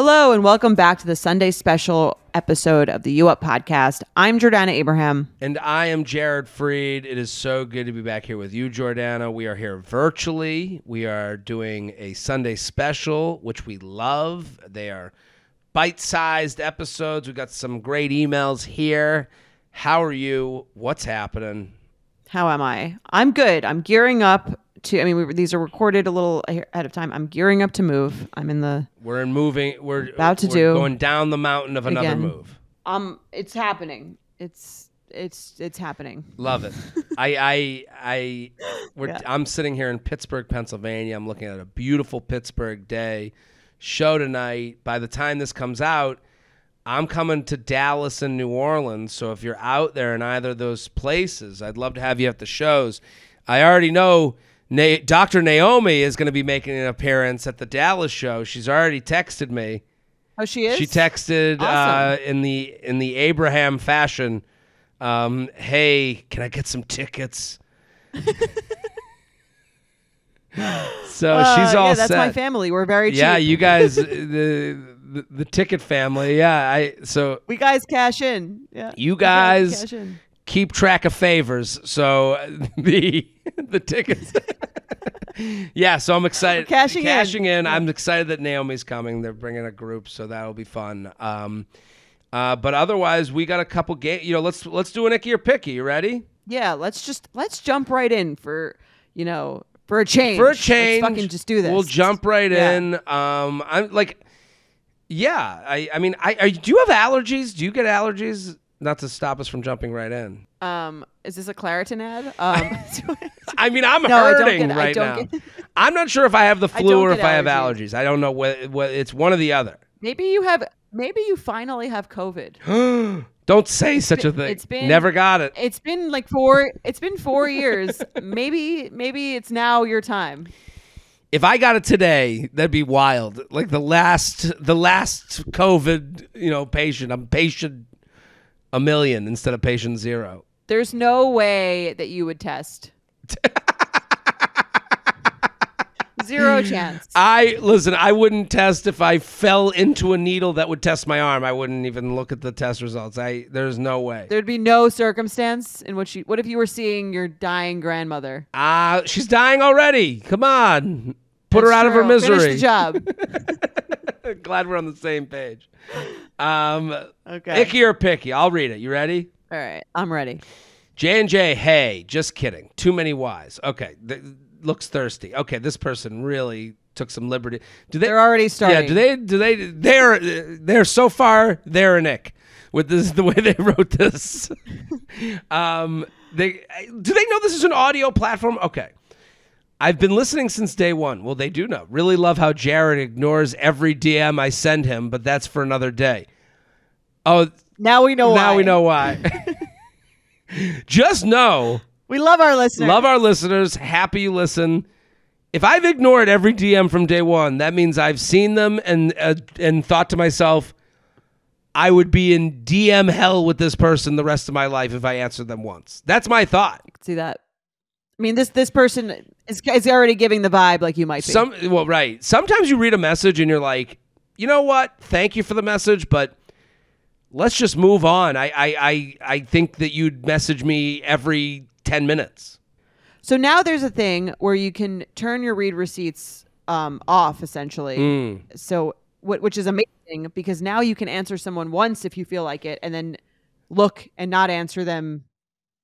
Hello and welcome back to the Sunday special episode of the You Up podcast. I'm Jordana Abraham. And I am Jared Freed. It is so good to be back here with you, Jordana. We are here virtually. We are doing a Sunday special, which we love. They are bite-sized episodes. We got some great emails here. How are you? What's happening? How am I? I'm good. I'm gearing up to, these are recorded a little ahead of time. I'm gearing up to move. We're about to going down the mountain of another move. It's happening. It's happening. Love it. I'm sitting here in Pittsburgh, Pennsylvania. I'm looking at a beautiful Pittsburgh day. Show tonight. By the time this comes out, I'm coming to Dallas and New Orleans. So if you're out there in either of those places, I'd love to have you at the shows. I already know Dr. Naomi is going to be making an appearance at the Dallas show. She's already texted me. Oh, she is? She texted awesome. in the Abraham fashion, hey, can I get some tickets? So she's all set. That's my family. We're very cheap. Yeah, you guys, the ticket family. Yeah, we guys cash in. Yeah, you guys cash in. Keep track of favors. So the tickets. Yeah, so I'm excited. Cashing in. I'm excited that Naomi's coming. They're bringing a group, so that'll be fun. But otherwise, we got a couple games. Let's do an Icky or Picky. You ready? Yeah, let's jump right in for a change. For a change, let's fucking just do this. We'll jump right in. I'm like, yeah. I mean, do you have allergies? Do you get allergies? Not to stop us from jumping right in. Is this a Claritin ad? I mean, I'm hurting right now. I'm not sure if I have the flu or if I have allergies. I don't know what it's one or the other. Maybe you finally have COVID. Don't say such a thing. Never got it. It's been 4 years. Maybe it's now your time. If I got it today, that'd be wild. Like the last COVID, patient. I'm patient 1 million instead of patient 0. There's no way that you would test. 0 chance. I wouldn't test if I fell into a needle that would test my arm. I wouldn't even look at the test results. There's no way. There'd be no circumstance in which what if you were seeing your dying grandmother? She's dying already. Come on. Put her out of her misery. Finish the job. Glad we're on the same page. Okay. Icky or Picky? I'll read it. You ready? All right. I'm ready. J&J, hey, just kidding. Too many Y's. Okay. Looks thirsty. Okay, this person really took some liberty. They're already starting. Yeah, they're so far, they're an ick with this, the way they wrote this. Do they know this is an audio platform? Okay. I've been listening since day one. Well, they do know. Really love how Jared ignores every DM I send him, but that's for another day. Oh, now we know why. Now we know why. Just know. We love our listeners. Love our listeners. Happy you listen. If I've ignored every DM from day one, that means I've seen them and thought to myself, I would be in DM hell with this person the rest of my life if I answered them once. That's my thought. I can see that. I mean, this person is already giving the vibe like you might be. Right. Sometimes you read a message and you're like, you know what? Thank you for the message, but let's just move on. I think that you'd message me every 10 minutes. So now there's a thing where you can turn your read receipts off, essentially. So which is amazing because now you can answer someone once if you feel like it and then look and not answer them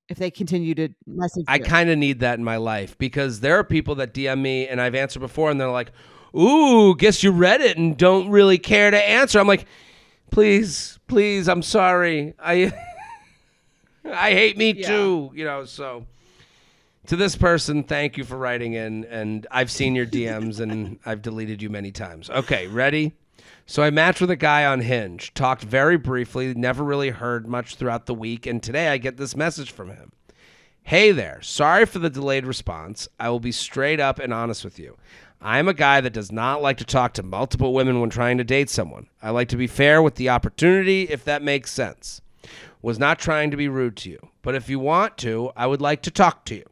if they continue to message you. I kind of need that in my life because there are people that DM me and I've answered before and they're like, ooh, guess you read it and don't really care to answer. I'm like, please, I'm sorry. I hate me too, so to this person, thank you for writing in and I've seen your DMs and I've deleted you many times. Okay, ready? So I matched with a guy on Hinge, talked very briefly, never really heard much throughout the week, and today I get this message from him. Hey there, sorry for the delayed response. I will be straight up and honest with you. I am a guy that does not like to talk to multiple women when trying to date someone. I like to be fair with the opportunity, if that makes sense. Was not trying to be rude to you, but if you want to, I would like to talk to you.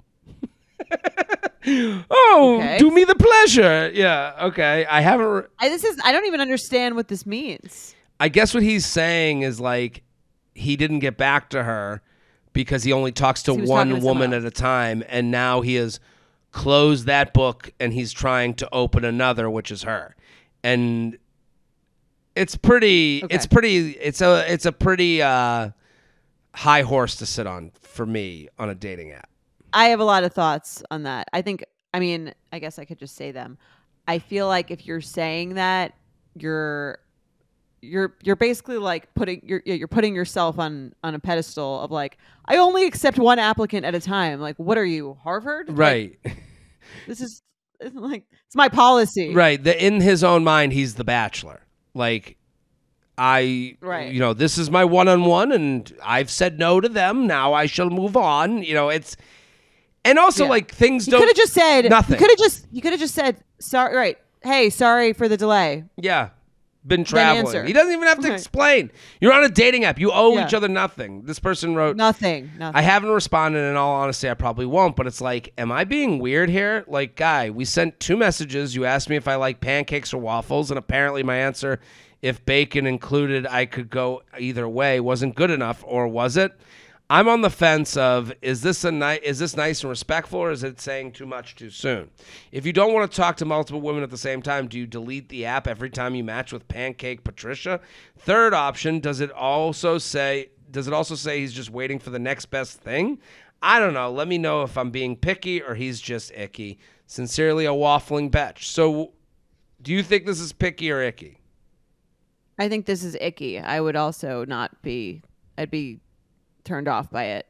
Oh, Okay. do me the pleasure. Yeah. Okay. I haven't. I don't even understand what this means. I guess what he's saying is like he didn't get back to her because he only talks to He was talking one to woman someone at a time, and now he has closed that book and he's trying to open another, which is her. And it's pretty. Okay. It's pretty. It's a pretty high horse to sit on for me on a dating app. I have a lot of thoughts on that. I guess I could just say them. I feel like if you're saying that, you're basically like you're putting yourself on a pedestal of like, I only accept one applicant at a time. Like, what are you, Harvard? Right. Like, it's my policy. Right. In his own mind, he's the Bachelor. Like, Right. This is my one-on-one, and I've said no to them. Now I shall move on. And also, like, things don't. You could have just said nothing. You could have just said sorry. Right. Hey, sorry for the delay. Yeah. Been traveling. answer. He doesn't even have to Right. explain. You're on a dating app. You owe Yeah. each other nothing. This person wrote, Nothing. I haven't responded. In all honesty, I probably won't. But it's like, am I being weird here? Like, guy, we sent 2 messages. You asked me if I like pancakes or waffles, and apparently my answer, if bacon included, I could go either way, wasn't good enough, or was it? I'm on the fence of, is this nice and respectful, or is it saying too much too soon? If you don't want to talk to multiple women at the same time, do you delete the app every time you match with Pancake Patricia? Third option, does it also say he's just waiting for the next best thing? I don't know. Let me know if I'm being picky or he's just icky. Sincerely, a waffling betch. So, do you think this is picky or icky? I think this is icky. I would also not be. I'd be turned off by it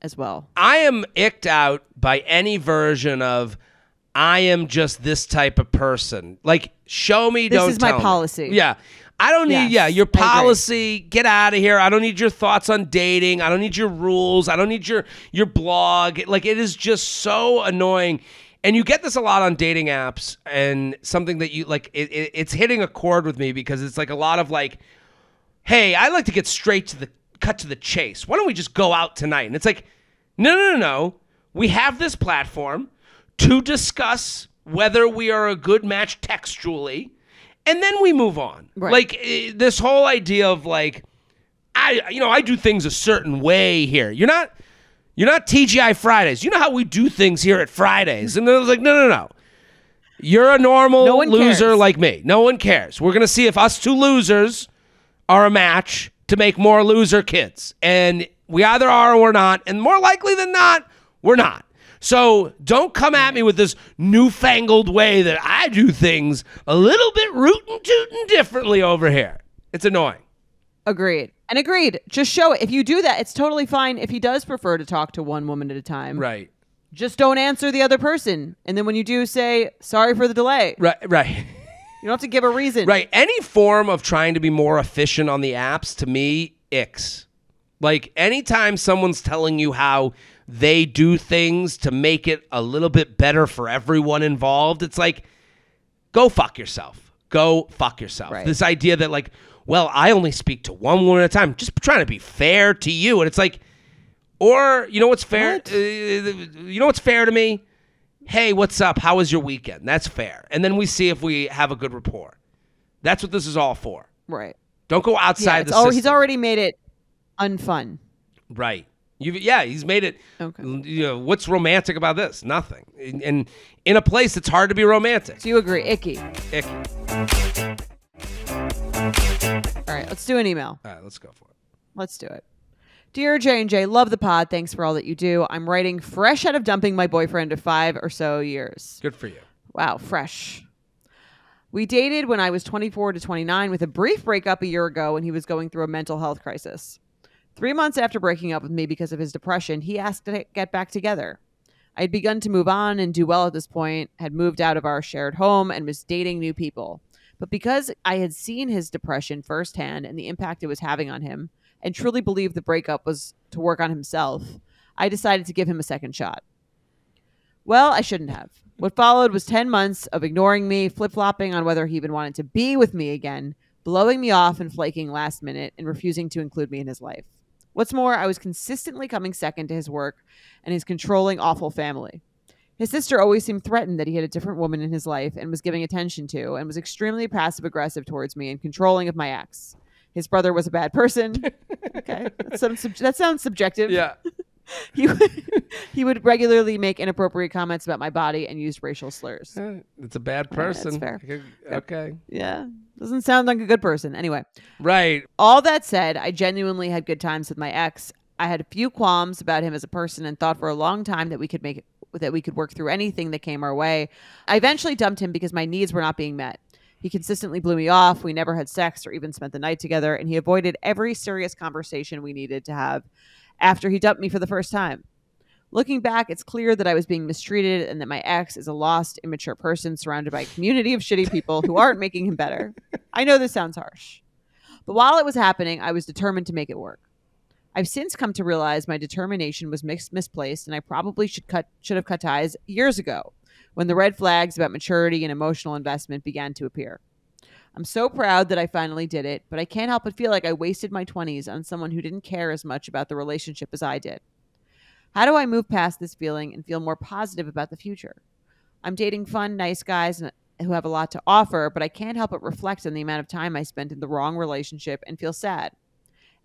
as well. I am icked out by any version of I am just this type of person. Like, show me, don't tell me. This is my policy. Yeah. I don't need, Yes, your I agree. policy. Get out of here. I don't need your thoughts on dating. I don't need your rules. I don't need your blog. Like, it is just so annoying. And you get this a lot on dating apps, and something that you like, it's hitting a chord with me because it's like a lot of like, hey, I like to get straight to the cut to the chase. Why don't we just go out tonight? And it's like, no. We have this platform to discuss whether we are a good match textually, and then we move on. Right. Like, this whole idea of like, I do things a certain way here. You're not TGI Fridays. You know how we do things here at Fridays. And then I was like, no. You're a normal loser cares. like me. No one cares. We're going to see if us 2 losers are a match to make more loser kids. And we either are or we're not. And more likely than not, we're not. So don't come at me with this newfangled way that I do things a little bit rootin' tootin' differently over here. It's annoying. Agreed. Just show it. If you do that, it's totally fine. If he does prefer to talk to one woman at a time, Right. just don't answer the other person. And then when you do, say, sorry for the delay. Right. You don't have to give a reason. Right. Any form of trying to be more efficient on the apps, to me, icks. Like, anytime someone's telling you how they do things to make it a little bit better for everyone involved, it's like, go fuck yourself. Right. This idea that, like, well, I only speak to one woman at a time, just trying to be fair to you. And it's like, or, you know what's fair? What? You know what's fair to me? Hey, what's up? How was your weekend? That's fair. And then we see if we have a good rapport. That's what this is all for. Right. Don't go outside the system. He's already made it unfun. Right. He's made it. Okay. What's romantic about this? Nothing. And in a place that's hard to be romantic. So you agree. Icky. Icky. All right. Let's do an email. All right, let's go for it. Let's do it. Dear J&J, love the pod. Thanks for all that you do. I'm writing fresh out of dumping my boyfriend of 5 or so years. Good for you. Wow, fresh. We dated when I was 24 to 29 with a brief breakup a year ago when he was going through a mental health crisis. 3 months after breaking up with me because of his depression, he asked to get back together. I had begun to move on and do well at this point, had moved out of our shared home and was dating new people. But because I had seen his depression firsthand and the impact it was having on him, and truly believed the breakup was to work on himself, I decided to give him a second shot. Well, I shouldn't have. What followed was 10 months of ignoring me, flip-flopping on whether he even wanted to be with me again, blowing me off and flaking last minute, and refusing to include me in his life. What's more, I was consistently coming second to his work and his controlling, awful family. His sister always seemed threatened that he had a different woman in his life and was giving attention to, and was extremely passive-aggressive towards me and controlling of my ex. His brother was a bad person. Okay. That sounds subjective. Yeah. He would regularly make inappropriate comments about my body and used racial slurs. It's a bad person. That's fair. Okay. Yeah. Doesn't sound like a good person. Anyway. Right. All that said, I genuinely had good times with my ex. I had a few qualms about him as a person and thought for a long time that we could work through anything that came our way. I eventually dumped him because my needs were not being met. He consistently blew me off. We never had sex or even spent the night together, and he avoided every serious conversation we needed to have after he dumped me for the first time. Looking back, it's clear that I was being mistreated and that my ex is a lost, immature person surrounded by a community of shitty people who aren't making him better. I know this sounds harsh, but while it was happening, I was determined to make it work. I've since come to realize my determination was misplaced, and I probably should have cut ties years ago when the red flags about maturity and emotional investment began to appear. I'm so proud that I finally did it, but I can't help but feel like I wasted my 20s on someone who didn't care as much about the relationship as I did. How do I move past this feeling and feel more positive about the future? I'm dating fun, nice guys who have a lot to offer, but I can't help but reflect on the amount of time I spent in the wrong relationship and feel sad.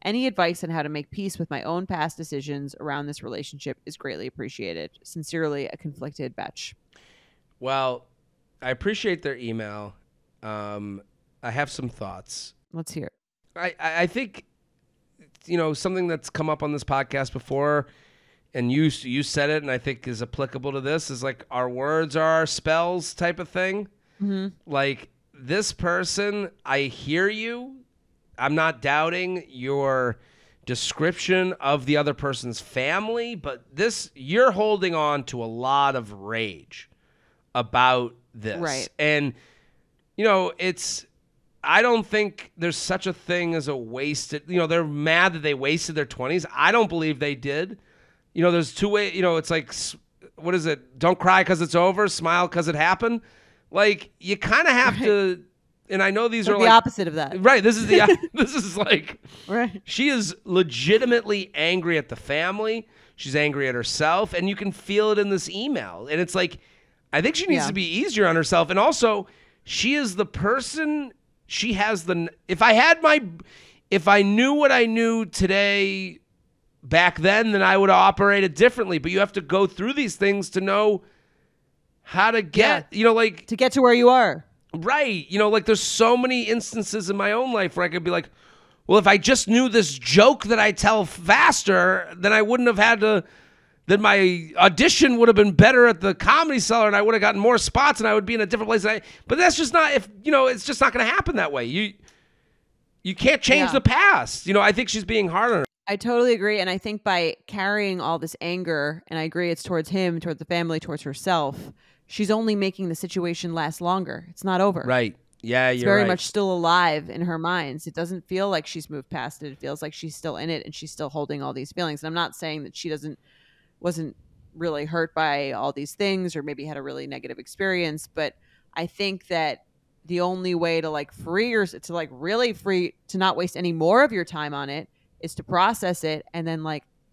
Any advice on how to make peace with my own past decisions around this relationship is greatly appreciated. Sincerely, a conflicted Betch. Well, I appreciate their email. I have some thoughts. Let's hear it. I think, something that's come up on this podcast before, and you said it, and I think is applicable to this, is like our words are our spells type of thing. Mm-hmm. Like, this person, I hear you. I'm not doubting your description of the other person's family, but you're holding on to a lot of rage about this. Right. And, I don't think there's such a thing as a wasted, they're mad that they wasted their 20s. I don't believe they did. There's two ways, it's like, what is it? Don't cry because it's over, smile because it happened. Like, you kind of have to, and I know these are the opposite of that. Right. This is like, right. She is legitimately angry at the family. She's angry at herself, and you can feel it in this email. And it's like, I think she needs to be easier on herself. And also, she is the person, she has if I knew what I knew today back then I would have operated differently. But you have to go through these things to know how to get, to get to where you are. Right. There's so many instances in my own life where I could be like, well, if I just knew this joke that I tell faster, then I wouldn't have had to, then my audition would have been better at the Comedy Cellar and I would have gotten more spots and I would be in a different place. But that's just not, it's just not going to happen that way. You can't change the past. I think she's being hard on her. I totally agree. And I think by carrying all this anger, and I agree it's towards him, towards the family, towards herself, she's only making the situation last longer. It's not over. Right. Yeah, it's very much still alive in her minds. It doesn't feel like she's moved past it. It feels like she's still in it and she's still holding all these feelings. And I'm not saying that she wasn't really hurt by all these things or maybe had a really negative experience, but I think that the only way to really free, to not waste any more of your time on it, is to process it and then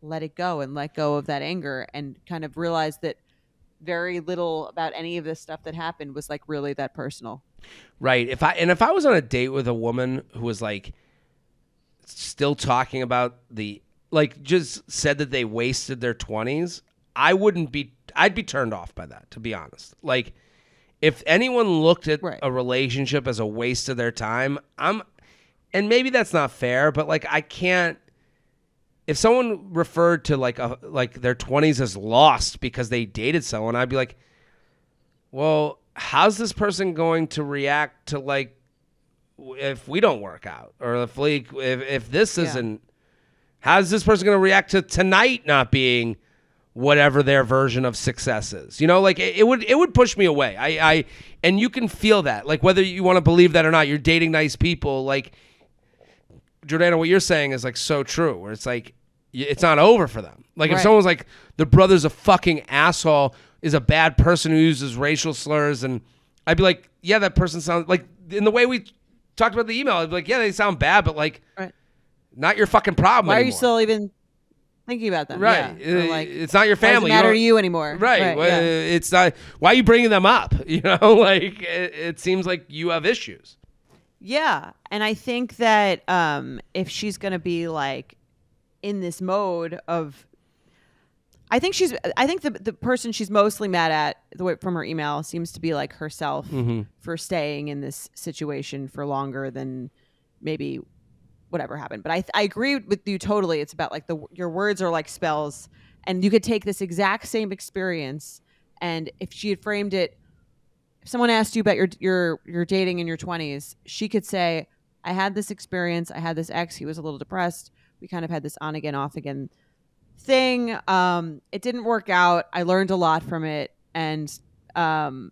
let it go and let go of that anger and kind of realize that very little about any of this stuff that happened was really that personal. Right. If I was on a date with a woman who was still talking about just said that they wasted their 20s, I'd be turned off by that, to be honest. If anyone looked at a relationship as a waste of their time, and maybe that's not fair, but I can't. If someone referred to their 20s as lost because they dated someone, I'd be like, well, how's this person going to react to if we don't work out, or if this isn't? How's this person going to react to tonight not being whatever their version of success is? It would push me away. And you can feel that, whether you want to believe that or not. You're dating nice people, Jordana, what you're saying is so true, where it's it's not over for them. If someone's the brother's a fucking asshole, is a bad person who uses racial slurs, and I'd be like, yeah, that person sounds in the way we talked about the email, I'd be like, yeah, they sound bad, but not your fucking problem Why anymore. are you still even thinking about them. Right. Yeah. Or like, it's not your why does family. it matter to you anymore? Right. Yeah. It's not. Why are you bringing them up? You know, like it seems like you have issues. Yeah. And I think that if she's going to be like in this mode of, I think the person she's mostly mad at the way from her email seems to be like herself for staying in this situation for longer than maybe whatever happened. But I agree with you totally. It's about like your words are like spells, and you could take this exact same experience, and if she had framed it, if someone asked you about your dating in your 20s, she could say, I had this experience, I had this ex, he was a little depressed, we kind of had this on again off again thing. It didn't work out. I learned a lot from it, and now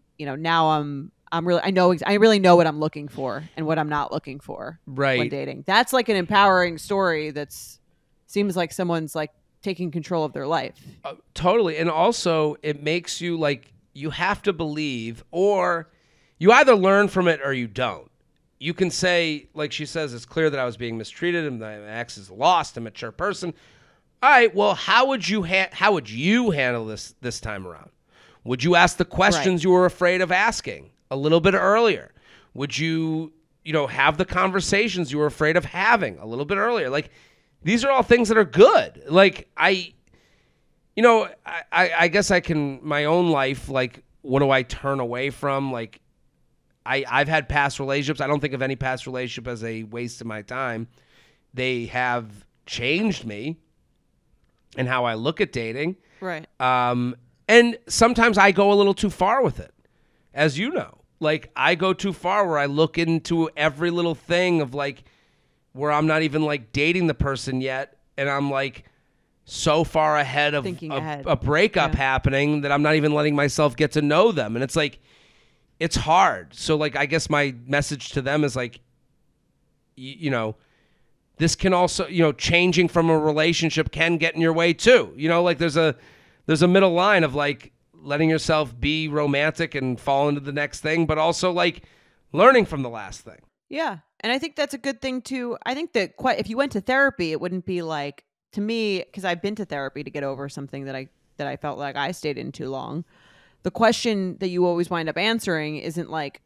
I really know what I'm looking for and what I'm not looking for when dating. That's like an empowering story. That's seems like someone's like taking control of their life. Totally. And also it makes you like, you have to believe, or you either learn from it or you don't. You can say, like she says, it's clear that I was being mistreated and my ex is lost, a mature person. All right, well, how would you handle this time around? Would you ask the questions you were afraid of asking a little bit earlier? Would you have the conversations you were afraid of having a little bit earlier? Like, these are all things that are good. Like, I guess I can, my own life, like, what do I turn away from? Like, I've had past relationships. I don't think of any past relationship as a waste of my time. They have changed me and how I look at dating. Right. And sometimes I go a little too far with it, as you know. Like, I go too far where I look into every little thing of, like, where I'm not even, like, dating the person yet, and I'm, like, so far ahead of a breakup happening that I'm not even letting myself get to know them. And it's, like, it's hard. So, like, I guess my message to them is, like, this can also, changing from a relationship can get in your way too. Like there's a middle line of like letting yourself be romantic and fall into the next thing, but also like learning from the last thing. Yeah. And I think that's a good thing too. I think that if you went to therapy, it wouldn't be like, to me, because I've been to therapy to get over something that I felt like I stayed in too long. The question that you always wind up answering isn't like,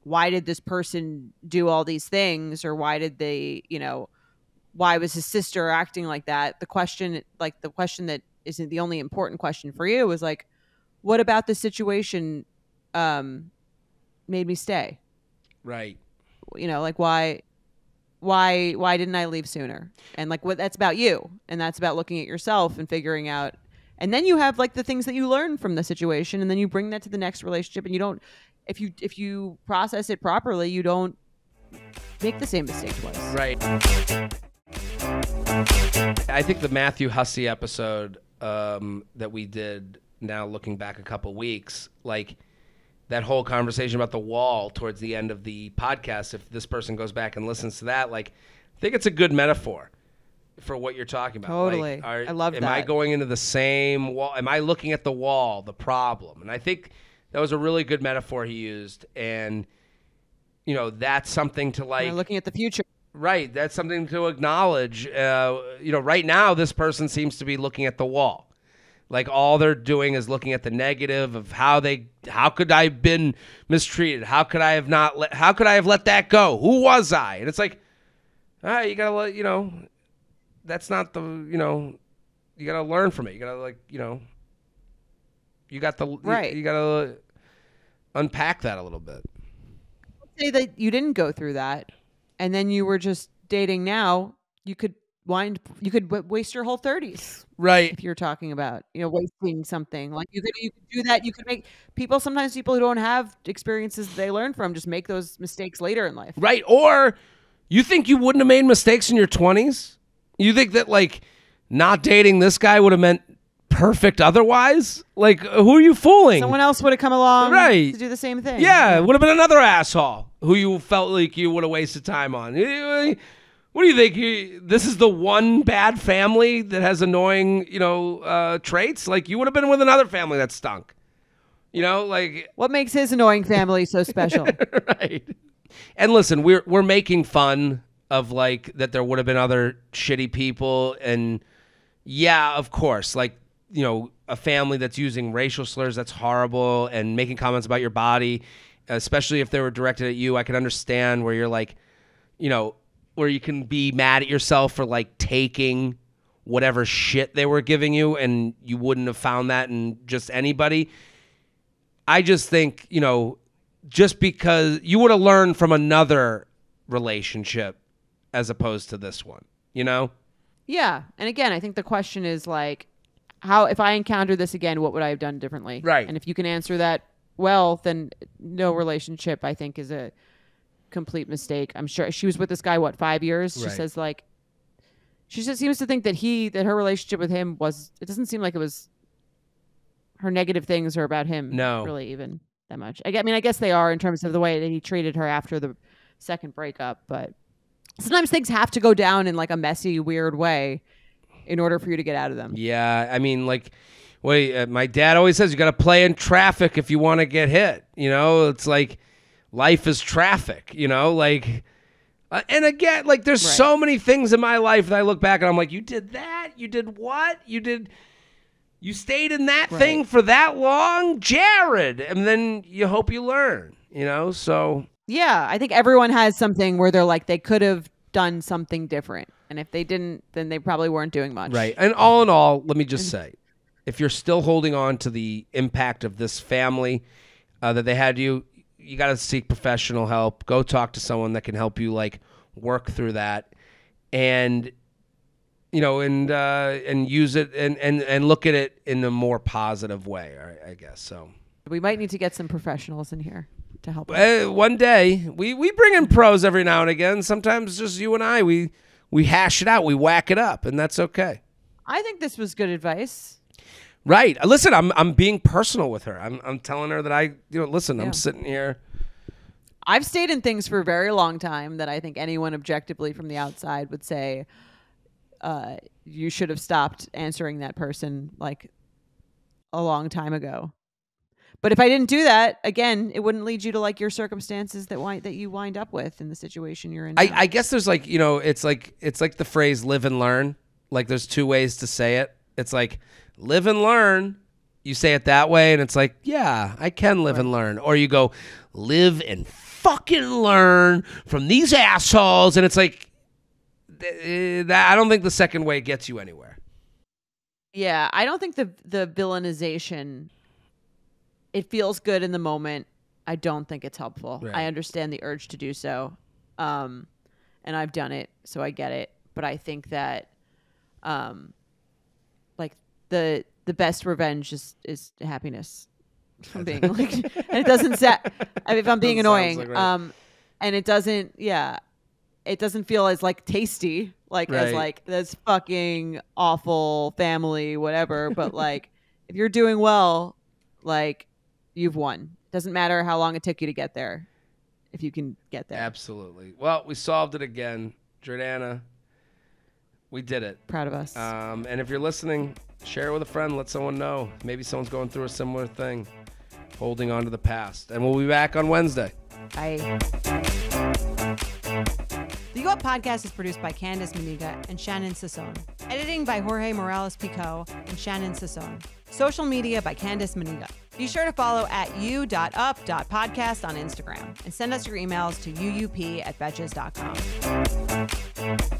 why did this person do all these things? Or why did they, why was his sister acting like that? The question that isn't the only important question for you is like, what about the situation made me stay? Right. Like why didn't I leave sooner? And like that's about you, and that's about looking at yourself and figuring out. And then you have like the things that you learn from the situation, and then you bring that to the next relationship, and you don't, if you process it properly, you don't make the same mistake twice. Right. I think the Matthew Hussey episode that we did, now looking back a couple weeks, like that whole conversation about the wall towards the end of the podcast, if this person goes back and listens to that, like, I think it's a good metaphor for what you're talking about. Totally. Like, I love that. Am I going into the same wall? Am I looking at the wall, the problem? And I think that was a really good metaphor he used. And, that's something to like... You're looking at the future. Right. That's something to acknowledge. Right now, this person seems to be looking at the wall. Like, all they're doing is looking at the negative of how could I have been mistreated? How could I have let that go? Who was I? And it's like, all right, you gotta let, that's not the, you gotta learn from it. You gotta you got the, right. You gotta unpack that a little bit. Say that you didn't go through that, and then you were just dating now, you could waste your whole 30s. Right. If you're talking about, wasting something. Like you could do that. You could make people who don't have experiences they learn from just make those mistakes later in life. Right. Or you think you wouldn't have made mistakes in your 20s? You think that like not dating this guy would have meant perfect otherwise? Like, who are you fooling? Someone else would have come along to do the same thing. Yeah, it would have been another asshole who you felt like you would have wasted time on. What do you think? This is the one bad family that has annoying, traits? Like, you would have been with another family that stunk. Like... What makes his annoying family so special? Right. And listen, we're making fun of, like, that there would have been other shitty people and, Yeah, of course. Like, a family that's using racial slurs, that's horrible, and making comments about your body, especially if they were directed at you. I can understand where you're like, where you can be mad at yourself for like taking whatever shit they were giving you, and you wouldn't have found that in just anybody. I just think, just because you would have learned from another relationship as opposed to this one, Yeah. And again, I think the question is like, if I encounter this again, what would I have done differently? Right. And if you can answer that well, then no relationship, I think, is a complete mistake. I'm sure she was with this guy, 5 years? She Right. says like, she just seems to think that her relationship with him it doesn't seem like it was her negative things are about him. No. Really even that much. I mean, I guess they are in terms of the way that he treated her after the second breakup, but sometimes things have to go down in like a messy, weird way in order for you to get out of them. Yeah, I mean, like, my dad always says you got to play in traffic if you want to get hit. It's like life is traffic. Like, and again, like, there's so many things in my life that I look back and I'm like, you did that, you did what, you stayed in that thing for that long, Jared, and then you hope you learn. So yeah, I think everyone has something where they're like they could have done something different. And if they didn't, then they probably weren't doing much. Right. And all in all, let me just say, if you're still holding on to the impact of this family that they had you got to seek professional help. Go talk to someone that can help you like work through that, and and use it and look at it in a more positive way. I guess so. We might need to get some professionals in here to help us. One day we bring in pros every now and again. Sometimes just you and I, we hash it out, we whack it up, and that's okay. I think this was good advice. Right. Listen, I'm being personal with her. I'm telling her that listen, I'm sitting here. I've stayed in things for a very long time that I think anyone objectively from the outside would say, you should have stopped answering that person like a long time ago. But if I didn't do that, again, it wouldn't lead you to like your circumstances that you wind up with in the situation you're in. I guess there's like, it's like the phrase live and learn. Like there's two ways to say it. It's like live and learn. You say it that way and it's like, yeah, I can live and learn. Or you go live and fucking learn from these assholes. And it's like, I don't think the second way gets you anywhere. Yeah, I don't think the villainization, it feels good in the moment. I don't think it's helpful. Right. I understand the urge to do so. And I've done it, so I get it. But I think that like the best revenge is happiness. If I'm being like, and it doesn't if I'm being annoying. Like right. And it doesn't, it doesn't feel as like tasty, like as like this fucking awful family, whatever. But like, if you're doing well, like you've won. Doesn't matter how long it took you to get there, if you can get there. Absolutely. Well, we solved it again, Jordana. We did it. Proud of us. And if you're listening, share it with a friend. Let someone know. Maybe someone's going through a similar thing, holding on to the past. And we'll be back on Wednesday. Bye. The You Up Podcast is produced by Candace Maniga and Shannon Sassone. Editing by Jorge Morales-Pico and Shannon Sassone. Social media by Candace Maniga. Be sure to follow at u.up.podcast on Instagram and send us your emails to uup@betches.com.